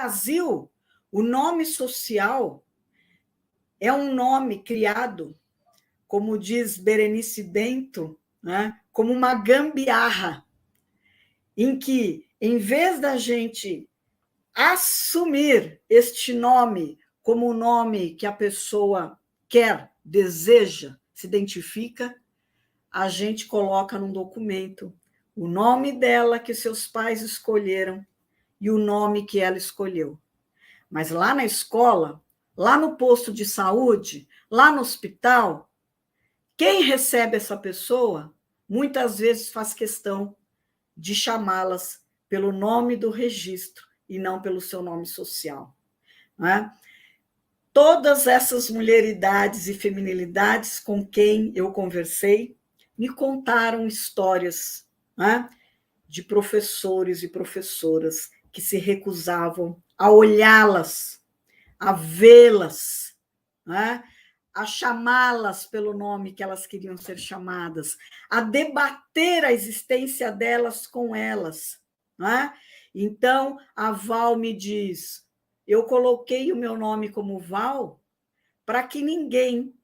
Brasil, o nome social é um nome criado, como diz Berenice Bento, né, como uma gambiarra, em que, em vez da gente assumir este nome como o nome que a pessoa quer, deseja, se identifica, a gente coloca num documento o nome dela que seus pais escolheram e o nome que ela escolheu. Mas lá na escola, lá no posto de saúde, lá no hospital, quem recebe essa pessoa, muitas vezes faz questão de chamá-las pelo nome do registro e não pelo seu nome social. Né? Todas essas mulheridades e feminilidades com quem eu conversei me contaram histórias, né, de professores e professoras que se recusavam a olhá-las, a vê-las, né, a chamá-las pelo nome que elas queriam ser chamadas, a debater a existência delas com elas. Né? Então, a Val me diz, eu coloquei o meu nome como Val para que ninguém,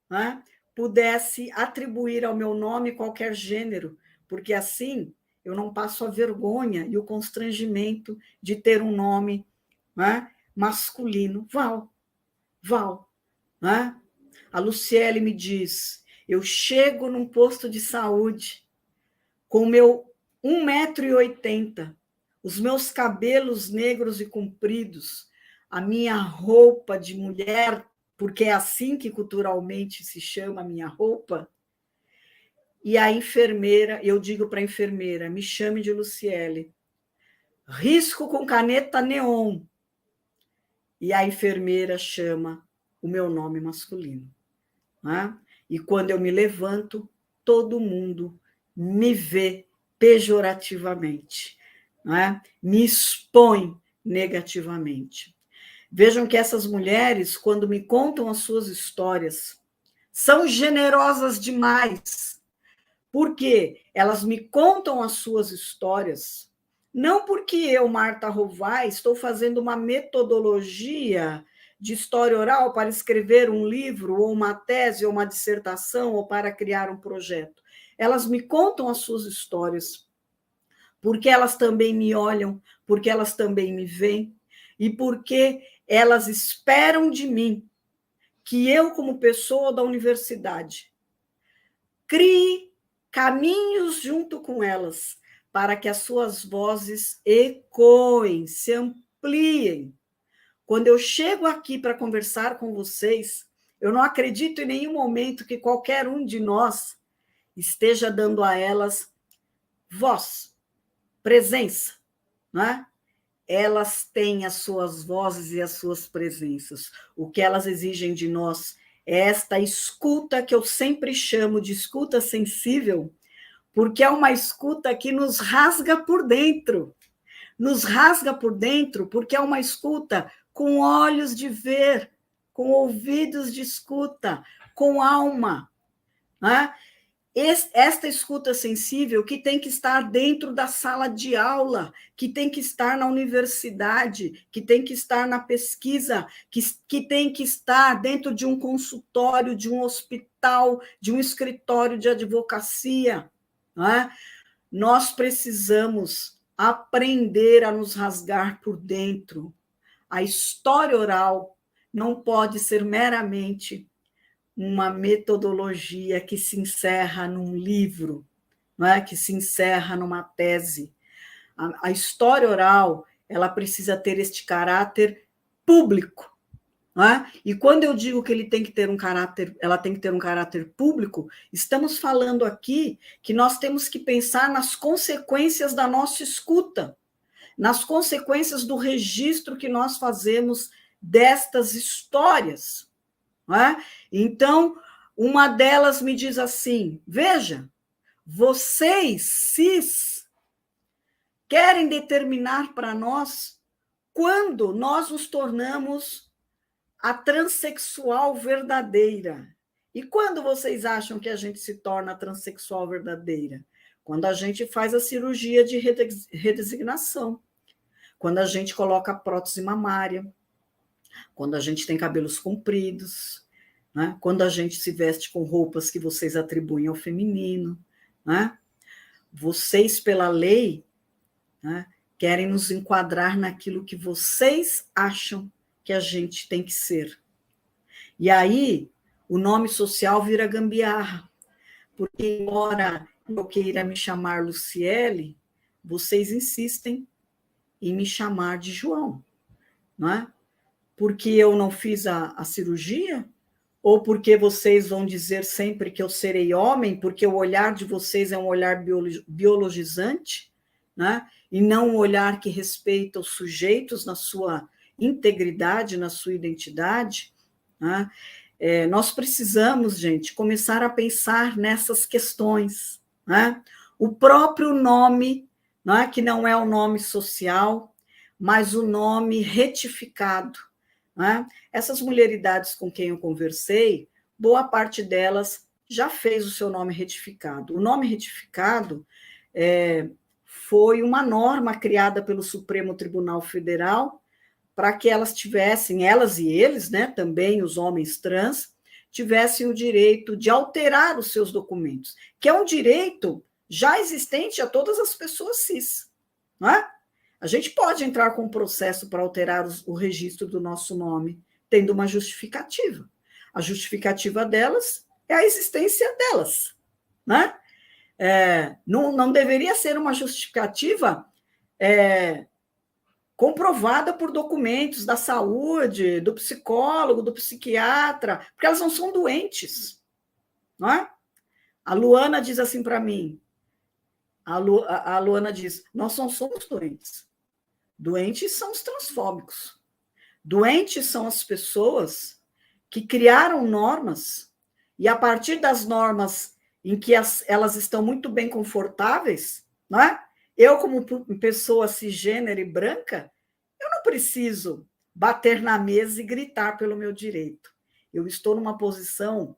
né, pudesse atribuir ao meu nome qualquer gênero, porque assim eu não passo a vergonha e o constrangimento de ter um nome, né, masculino. Val, Val. Né? A Luciele me diz, eu chego num posto de saúde com o meu 1,80 m, os meus cabelos negros e compridos, a minha roupa de mulher, porque é assim que culturalmente se chama a minha roupa, e a enfermeira, eu digo para a enfermeira, me chame de Luciele, risco com caneta neon, e a enfermeira chama o meu nome masculino. Né? E quando eu me levanto, todo mundo me vê pejorativamente, né? Me expõe negativamente. Vejam que essas mulheres, quando me contam as suas histórias, são generosas demais, porque elas me contam as suas histórias, não porque eu, Marta Rovai, estou fazendo uma metodologia de história oral para escrever um livro, ou uma tese, ou uma dissertação, ou para criar um projeto. Elas me contam as suas histórias, porque elas também me olham, porque elas também me veem, e porque elas esperam de mim que eu, como pessoa da universidade, crie caminhos junto com elas, para que as suas vozes ecoem, se ampliem. Quando eu chego aqui para conversar com vocês, eu não acredito em nenhum momento que qualquer um de nós esteja dando a elas voz, presença, né? Elas têm as suas vozes e as suas presenças. O que elas exigem de nós é esta escuta que eu sempre chamo de escuta sensível, porque é uma escuta que nos rasga por dentro. Nos rasga por dentro porque é uma escuta com olhos de ver, com ouvidos de escuta, com alma. Né? Esta escuta sensível que tem que estar dentro da sala de aula, que tem que estar na universidade, que tem que estar na pesquisa, que tem que estar dentro de um consultório, de um hospital, de um escritório de advocacia. Né? Nós precisamos aprender a nos rasgar por dentro. A história oral não pode ser meramente uma metodologia que se encerra num livro, não é? Que se encerra numa tese. A história oral, ela precisa ter este caráter público. Não é? E quando eu digo que ele tem que ter um caráter, ela tem que ter um caráter público, estamos falando aqui que nós temos que pensar nas consequências da nossa escuta, nas consequências do registro que nós fazemos destas histórias. Não é? Então, uma delas me diz assim, veja, vocês, cis, querem determinar para nós quando nós nos tornamos a transexual verdadeira. E quando vocês acham que a gente se torna a transexual verdadeira? Quando a gente faz a cirurgia de redesignação. quando a gente coloca prótese mamária, quando a gente tem cabelos compridos, né? Quando a gente se veste com roupas que vocês atribuem ao feminino, né? Vocês, pela lei, né, querem nos enquadrar naquilo que vocês acham que a gente tem que ser. E aí, o nome social vira gambiarra, porque, embora eu queira me chamar Luciele, vocês insistem em me chamar de João, não é? Porque eu não fiz a cirurgia? Ou porque vocês vão dizer sempre que eu serei homem, porque o olhar de vocês é um olhar biologizante, né? E não um olhar que respeita os sujeitos na sua integridade, na sua identidade, né? Nós precisamos, gente, começar a pensar nessas questões, né? O próprio nome, né, que não é o nome social, mas o nome retificado, né? Essas mulheridades com quem eu conversei, boa parte delas já fez o seu nome retificado. O nome retificado foi uma norma criada pelo Supremo Tribunal Federal para que elas tivessem, elas e eles, né, também os homens trans, tivessem o direito de alterar os seus documentos, que é um direito já existente a todas as pessoas cis, não é? A gente pode entrar com um processo para alterar o registro do nosso nome, tendo uma justificativa. A justificativa delas é a existência delas, né? Não deveria ser uma justificativa comprovada por documentos da saúde, do psicólogo, do psiquiatra, porque elas não são doentes, não é? A Luana diz assim para mim, a Luana diz, nós não somos doentes. Doentes são os transfóbicos. Doentes são as pessoas que criaram normas e, a partir das normas em que elas estão muito bem confortáveis, não é? Eu, como pessoa cisgênera e branca, eu não preciso bater na mesa e gritar pelo meu direito. Eu estou numa posição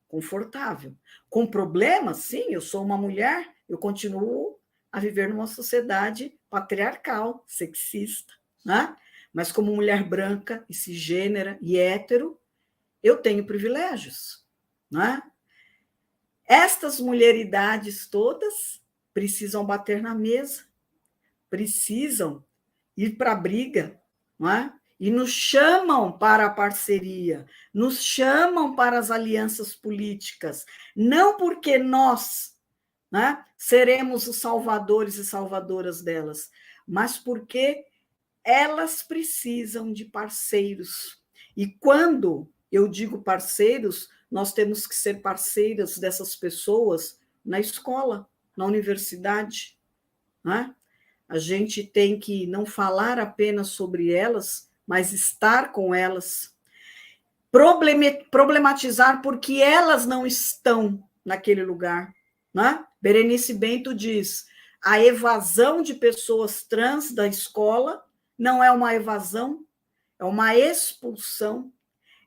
confortável. Com problemas, sim, eu sou uma mulher, eu continuo a viver numa sociedade patriarcal, sexista, né? Mas como mulher branca e cisgênera e hétero, eu tenho privilégios, né? Estas mulheridades todas precisam bater na mesa, precisam ir para a briga, não é? E nos chamam para a parceria, nos chamam para as alianças políticas, não porque nós, né, seremos os salvadores e salvadoras delas, mas porque elas precisam de parceiros. E quando eu digo parceiros, nós temos que ser parceiras dessas pessoas na escola, na universidade, né? A gente tem que não falar apenas sobre elas, mas estar com elas, problematizar porque elas não estão naquele lugar, né? Berenice Bento diz, a evasão de pessoas trans da escola não é uma evasão, é uma expulsão,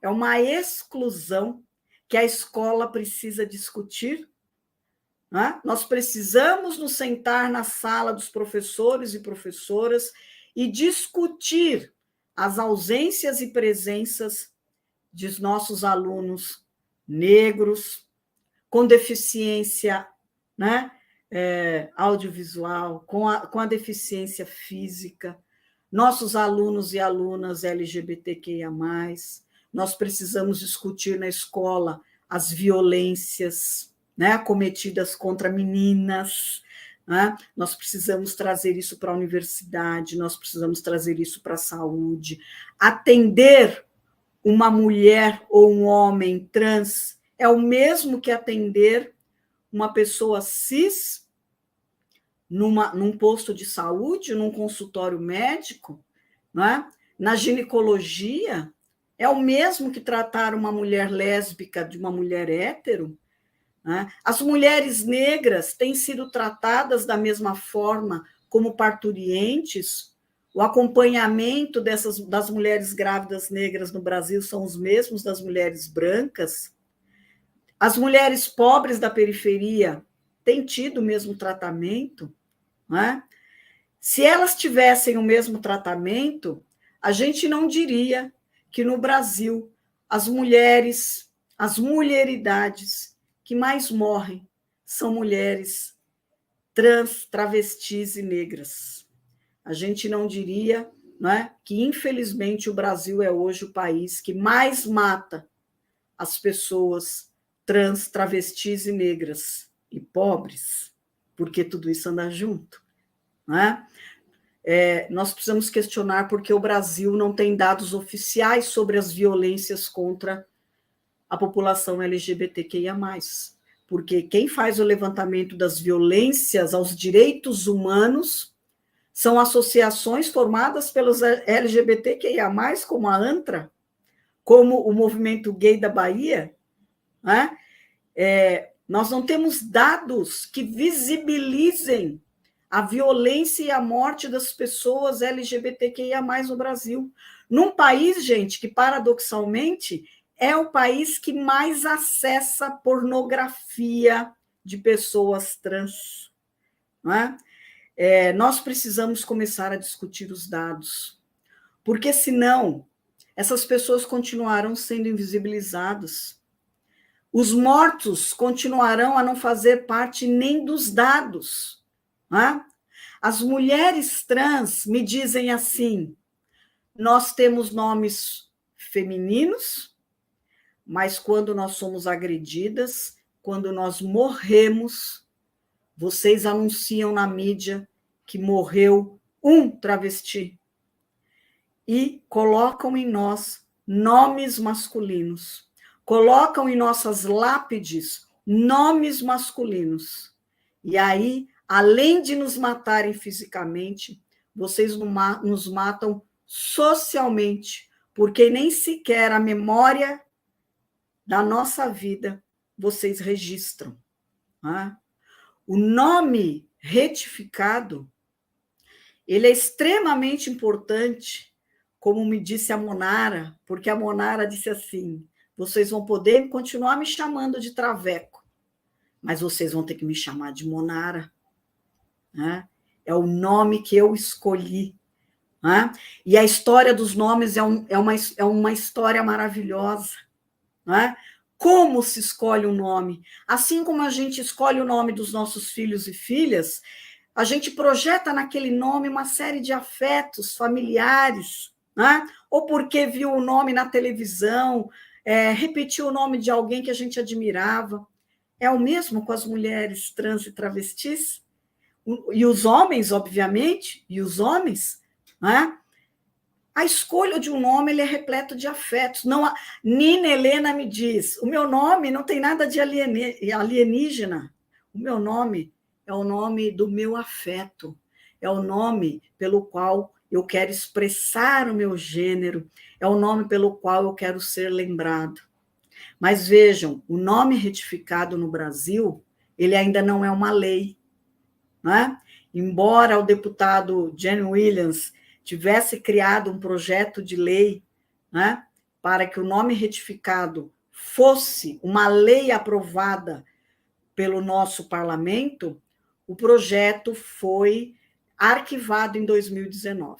é uma exclusão que a escola precisa discutir. Né? Nós precisamos nos sentar na sala dos professores e professoras e discutir as ausências e presenças de nossos alunos negros, com deficiência, né? Audiovisual, com a deficiência física, nossos alunos e alunas LGBTQIA+. Nós precisamos discutir na escola as violências, né, cometidas contra meninas, né? Nós precisamos trazer isso para a universidade, nós precisamos trazer isso para a saúde. Atender uma mulher ou um homem trans é o mesmo que atender uma pessoa cis num posto de saúde, num consultório médico, né? Na ginecologia, é o mesmo que tratar uma mulher lésbica de uma mulher hétero. Né? As mulheres negras têm sido tratadas da mesma forma como parturientes. O acompanhamento das mulheres grávidas negras no Brasil são os mesmos das mulheres brancas. As mulheres pobres da periferia têm tido o mesmo tratamento. Né? Se elas tivessem o mesmo tratamento, a gente não diria que no Brasil as mulheres, as mulheridades que mais morrem são mulheres trans, travestis e negras. A gente não diria, né, que, infelizmente, o Brasil é hoje o país que mais mata as pessoas trans, travestis e negras e pobres, porque tudo isso anda junto. Né? Nós precisamos questionar porque o Brasil não tem dados oficiais sobre as violências contra a população LGBTQIA+. Porque quem faz o levantamento das violências aos direitos humanos são associações formadas pelos LGBTQIA+, como a ANTRA, como o Movimento Gay da Bahia. Né? Nós não temos dados que visibilizem a violência e a morte das pessoas LGBTQIA+, no Brasil. Num país, gente, que paradoxalmente é o país que mais acessa pornografia de pessoas trans. Não é? Nós precisamos começar a discutir os dados, porque senão essas pessoas continuarão sendo invisibilizadas. Os mortos continuarão a não fazer parte nem dos dados. Né? As mulheres trans me dizem assim: nós temos nomes femininos, mas quando nós somos agredidas, quando nós morremos, vocês anunciam na mídia que morreu um travesti e colocam em nós nomes masculinos, colocam em nossas lápides nomes masculinos. E aí, além de nos matarem fisicamente, vocês nos matam socialmente, porque nem sequer a memória da nossa vida vocês registram. Né? O nome retificado, ele é extremamente importante, como me disse a Monara, porque a Monara disse assim: vocês vão poder continuar me chamando de Traveco, mas vocês vão ter que me chamar de Monara. Né? É o nome que eu escolhi. Né? E a história dos nomes é uma história maravilhosa. Né? Como se escolhe um nome? Assim como a gente escolhe o nome dos nossos filhos e filhas, a gente projeta naquele nome uma série de afetos familiares, né? Ou porque viu o nome na televisão, repetiu o nome de alguém que a gente admirava. É o mesmo com as mulheres trans e travestis? E os homens, obviamente, e os homens, né? A escolha de um nome ele é repleto de afetos. Não, Nina Helena me diz: o meu nome não tem nada de alienígena. O meu nome é o nome do meu afeto, é o nome pelo qual eu quero expressar o meu gênero, é o nome pelo qual eu quero ser lembrado. Mas vejam, o nome retificado no Brasil, ele ainda não é uma lei. Né? Embora o deputado Jen Williams tivesse criado um projeto de lei, né, para que o nome retificado fosse uma lei aprovada pelo nosso parlamento, o projeto foi arquivado em 2019.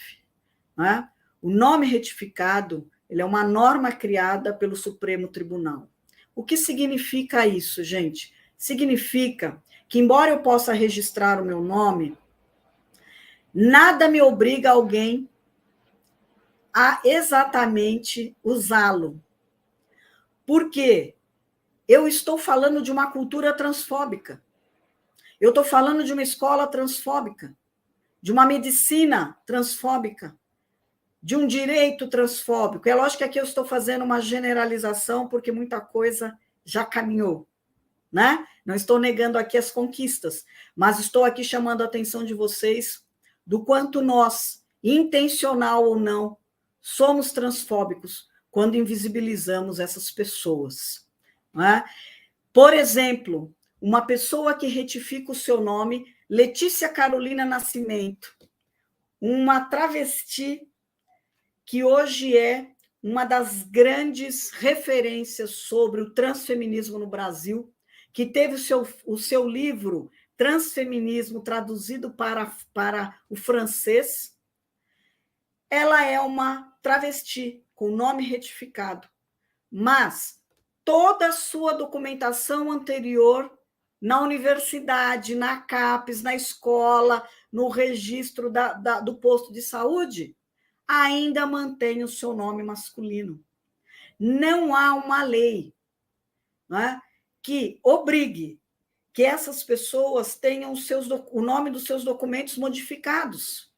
Né? O nome retificado ele é uma norma criada pelo Supremo Tribunal. O que significa isso, gente? Significa que, embora eu possa registrar o meu nome, nada me obriga alguém a exatamente usá-lo. Por quê? Eu estou falando de uma cultura transfóbica. Eu estou falando de uma escola transfóbica, de uma medicina transfóbica, de um direito transfóbico. É lógico que aqui eu estou fazendo uma generalização, porque muita coisa já caminhou. Né? Não estou negando aqui as conquistas, mas estou aqui chamando a atenção de vocês do quanto nós, intencional ou não, somos transfóbicos quando invisibilizamos essas pessoas. Né? Por exemplo, uma pessoa que retifica o seu nome, Letícia Carolina Nascimento, uma travesti que hoje é uma das grandes referências sobre o transfeminismo no Brasil, que teve o seu livro transfeminismo traduzido para o francês, ela é uma travesti com nome retificado, mas toda a sua documentação anterior na universidade, na CAPES, na escola, no registro do posto de saúde, ainda mantém o seu nome masculino. Não há uma lei, né, que obrigue que essas pessoas tenham o nome dos seus documentos modificados.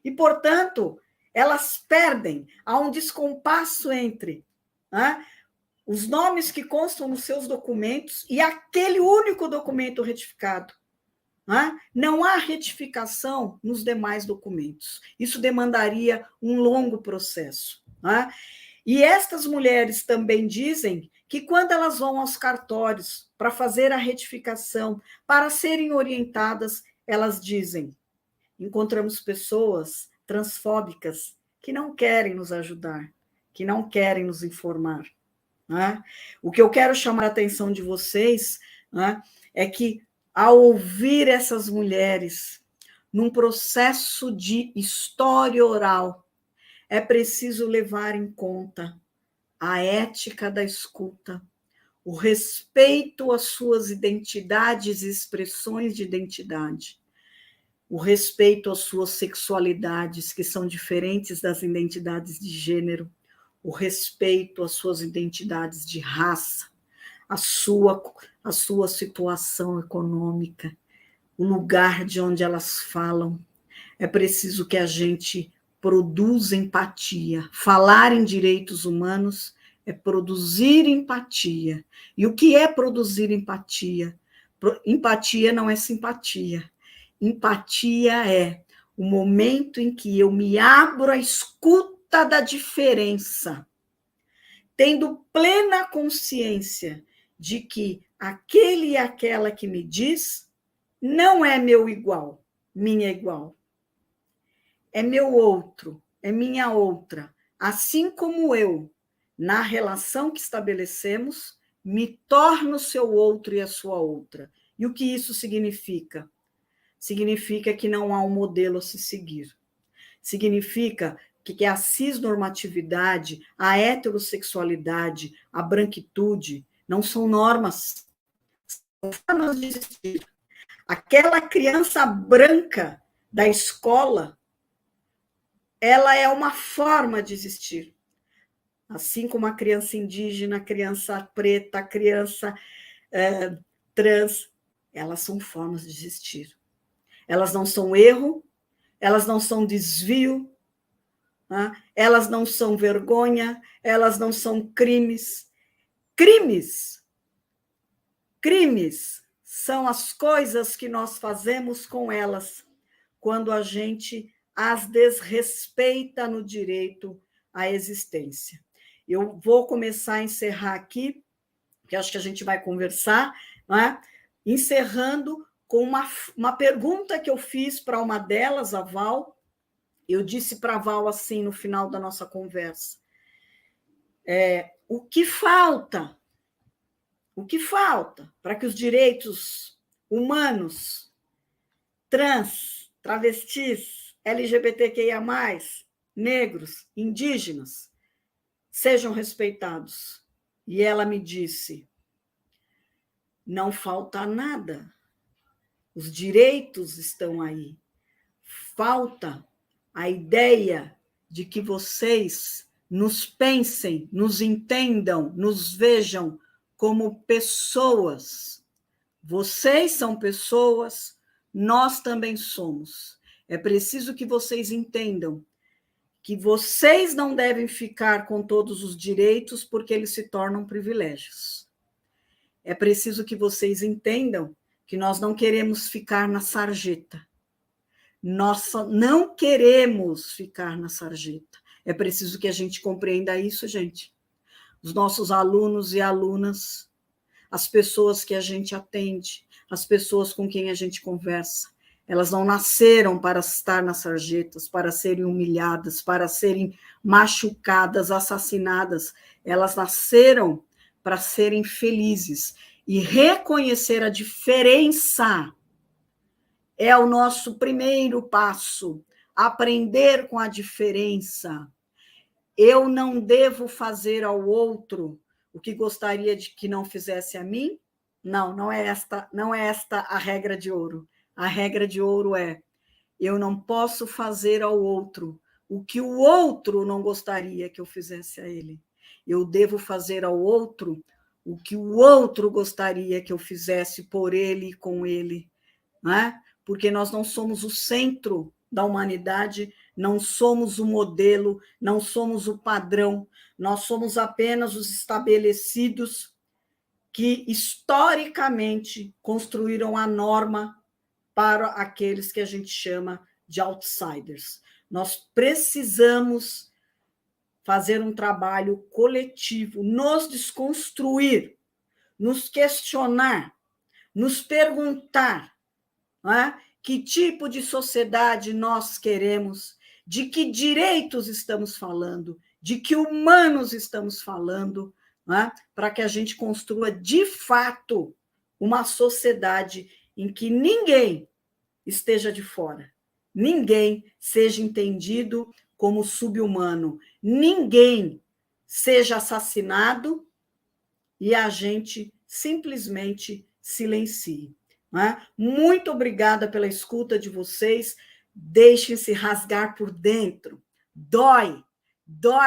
E, portanto, elas perdem, há um descompasso entre, né, os nomes que constam nos seus documentos e aquele único documento retificado. Né? Não há retificação nos demais documentos. Isso demandaria um longo processo. Né? E estas mulheres também dizem que quando elas vão aos cartórios para fazer a retificação, para serem orientadas, elas dizem: encontramos pessoas transfóbicas que não querem nos ajudar, que não querem nos informar. Né? O que eu quero chamar a atenção de vocês, né, é que, ao ouvir essas mulheres num processo de história oral, é preciso levar em conta a ética da escuta, o respeito às suas identidades e expressões de identidade, o respeito às suas sexualidades, que são diferentes das identidades de gênero, o respeito às suas identidades de raça, a sua situação econômica, o lugar de onde elas falam. É preciso que a gente produza empatia. Falar em direitos humanos é produzir empatia. E o que é produzir empatia? Empatia não é simpatia. Empatia é o momento em que eu me abro à escuta da diferença, tendo plena consciência de que aquele e aquela que me diz não é meu igual, minha igual. É meu outro, é minha outra. Assim como eu, na relação que estabelecemos, me torno seu outro e a sua outra. E o que isso significa? Significa que não há um modelo a se seguir. Significa que a cisnormatividade, a heterossexualidade, a branquitude não são normas, são formas de existir. Aquela criança branca da escola, ela é uma forma de existir. Assim como a criança indígena, a criança preta, a criança trans, elas são formas de existir. Elas não são erro, elas não são desvio, né? Elas não são vergonha, elas não são crimes. Crimes são as coisas que nós fazemos com elas quando a gente as desrespeita no direito à existência. Eu vou começar a encerrar aqui, porque acho que a gente vai conversar, né? Encerrando com uma pergunta que eu fiz para uma delas, a Val. Eu disse para a Val assim no final da nossa conversa: o que falta? O que falta para que os direitos humanos, trans, travestis, LGBTQIA+, negros, indígenas, sejam respeitados? E ela me disse: não falta nada. Os direitos estão aí. Falta a ideia de que vocês nos pensem, nos entendam, nos vejam como pessoas. Vocês são pessoas, nós também somos. É preciso que vocês entendam que vocês não devem ficar com todos os direitos porque eles se tornam privilégios. É preciso que vocês entendam que nós não queremos ficar na sarjeta. Nós não queremos ficar na sarjeta. É preciso que a gente compreenda isso, gente. Os nossos alunos e alunas, as pessoas que a gente atende, as pessoas com quem a gente conversa, elas não nasceram para estar nas sarjetas, para serem humilhadas, para serem machucadas, assassinadas. Elas nasceram para serem felizes e reconhecer a diferença é o nosso primeiro passo, aprender com a diferença. Eu não devo fazer ao outro o que gostaria de que não fizesse a mim? Não, não é esta a regra de ouro. A regra de ouro é: eu não posso fazer ao outro o que o outro não gostaria que eu fizesse a ele. Eu devo fazer ao outro o que o outro gostaria que eu fizesse por ele e com ele, não é? Porque nós não somos o centro da humanidade, não somos o modelo, não somos o padrão, nós somos apenas os estabelecidos que historicamente construíram a norma para aqueles que a gente chama de outsiders. Nós precisamos fazer um trabalho coletivo, nos desconstruir, nos questionar, nos perguntar, não é? Que tipo de sociedade nós queremos, de que direitos estamos falando, de que humanos estamos falando, não é? Para que a gente construa, de fato, uma sociedade em que ninguém esteja de fora, ninguém seja entendido como sub-humano, ninguém seja assassinado e a gente simplesmente silencie. Não é? Muito obrigada pela escuta de vocês. Deixem-se rasgar por dentro. Dói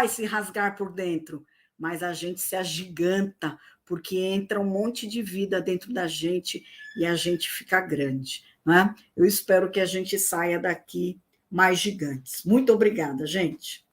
se rasgar por dentro, mas a gente se agiganta, porque entra um monte de vida dentro da gente e a gente fica grande. Não é? Eu espero que a gente saia daqui mais gigantes. Muito obrigada, gente.